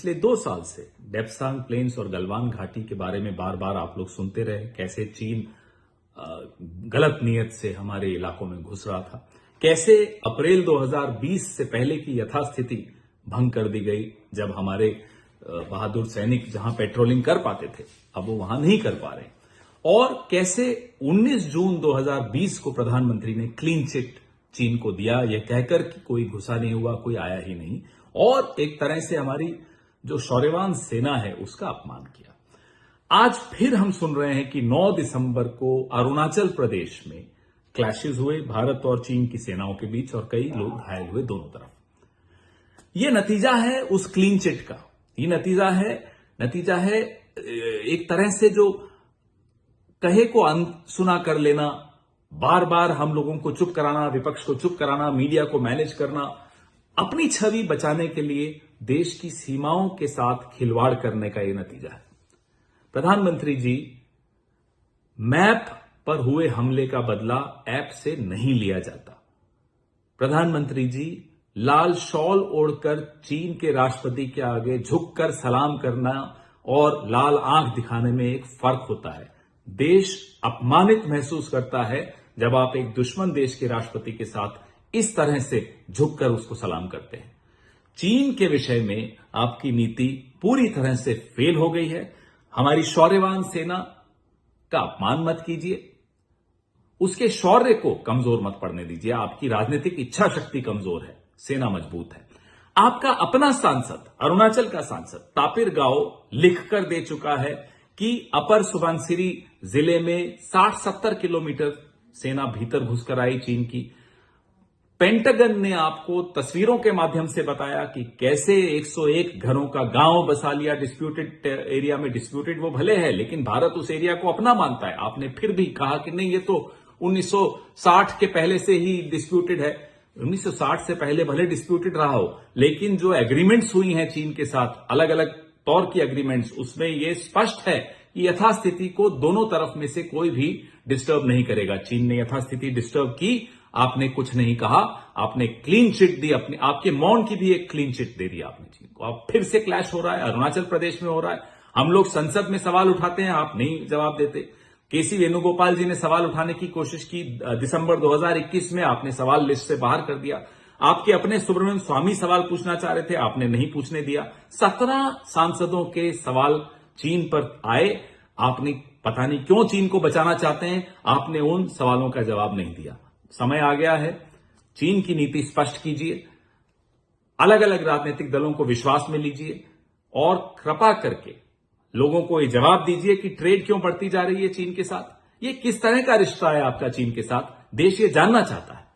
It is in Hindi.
पिछले 2 साल से डेप्सांग प्लेन्स और गलवान घाटी के बारे में बार बार आप लोग सुनते रहे, कैसे चीन गलत नीयत से हमारे इलाकों में घुस रहा था, कैसे अप्रैल 2020 से पहले की यथास्थिति भंग कर दी गई, जब हमारे बहादुर सैनिक जहां पेट्रोलिंग कर पाते थे अब वो वहां नहीं कर पा रहे, और कैसे 19 जून 2020 को प्रधानमंत्री ने क्लीन चिट चीन को दिया, यह कहकर कि कोई घुसा नहीं हुआ, कोई आया ही नहीं, और एक तरह से हमारी जो शौर्यवान सेना है उसका अपमान किया। आज फिर हम सुन रहे हैं कि 9 दिसंबर को अरुणाचल प्रदेश में क्लैशेस हुए भारत और चीन की सेनाओं के बीच और कई लोग घायल हुए दोनों तरफ। यह नतीजा है उस क्लीन चिट का। ये नतीजा है एक तरह से जो कहे को अनसुना कर लेना, बार बार हम लोगों को चुप कराना, विपक्ष को चुप कराना, मीडिया को मैनेज करना, अपनी छवि बचाने के लिए देश की सीमाओं के साथ खिलवाड़ करने का यह नतीजा है। प्रधानमंत्री जी, मैप पर हुए हमले का बदला ऐप से नहीं लिया जाता। प्रधानमंत्री जी, लाल शॉल ओढ़कर चीन के राष्ट्रपति के आगे झुककर सलाम करना और लाल आंख दिखाने में एक फर्क होता है। देश अपमानित महसूस करता है जब आप एक दुश्मन देश के राष्ट्रपति के साथ इस तरह से झुककर उसको सलाम करते हैं। चीन के विषय में आपकी नीति पूरी तरह से फेल हो गई है। हमारी शौर्यवान सेना का अपमान मत कीजिए, उसके शौर्य को कमजोर मत पड़ने दीजिए। आपकी राजनीतिक इच्छा शक्ति कमजोर है, सेना मजबूत है। आपका अपना सांसद, अरुणाचल का सांसद तापिर गाओ लिखकर दे चुका है कि अपर सुबनसिरी जिले में 60-70 किलोमीटर सेना भीतर घुसकर आई चीन की। पेंटागन ने आपको तस्वीरों के माध्यम से बताया कि कैसे 101 घरों का गांव बसा लिया डिस्प्यूटेड एरिया में। डिस्प्यूटेड वो भले है, लेकिन भारत उस एरिया को अपना मानता है। आपने फिर भी कहा कि नहीं, ये तो 1960 के पहले से ही डिस्प्यूटेड है। 1960 से पहले भले डिस्प्यूटेड रहा हो, लेकिन जो एग्रीमेंट्स हुई हैं चीन के साथ, अलग अलग तौर की एग्रीमेंट्स, उसमें यह स्पष्ट है कि यथास्थिति को दोनों तरफ में से कोई भी डिस्टर्ब नहीं करेगा। चीन ने यथास्थिति डिस्टर्ब की, आपने कुछ नहीं कहा, आपने क्लीन चिट दी, अपने आपके मौन की भी एक क्लीन चिट दे दी आपने चीन को। अब फिर से क्लैश हो रहा है, अरुणाचल प्रदेश में हो रहा है। हम लोग संसद में सवाल उठाते हैं, आप नहीं जवाब देते। केसी वेणुगोपाल जी ने सवाल उठाने की कोशिश की दिसंबर 2021 में, आपने सवाल लिस्ट से बाहर कर दिया। आपके अपने सुब्रमण्यम स्वामी सवाल पूछना चाह रहे थे, आपने नहीं पूछने दिया। 17 सांसदों के सवाल चीन पर आए, आपने पता नहीं क्यों चीन को बचाना चाहते हैं, आपने उन सवालों का जवाब नहीं दिया। समय आ गया है, चीन की नीति स्पष्ट कीजिए, अलग अलग राजनीतिक दलों को विश्वास में लीजिए और कृपा करके लोगों को ये जवाब दीजिए कि ट्रेड क्यों बढ़ती जा रही है चीन के साथ। ये किस तरह का रिश्ता है आपका चीन के साथ, देश ये जानना चाहता है।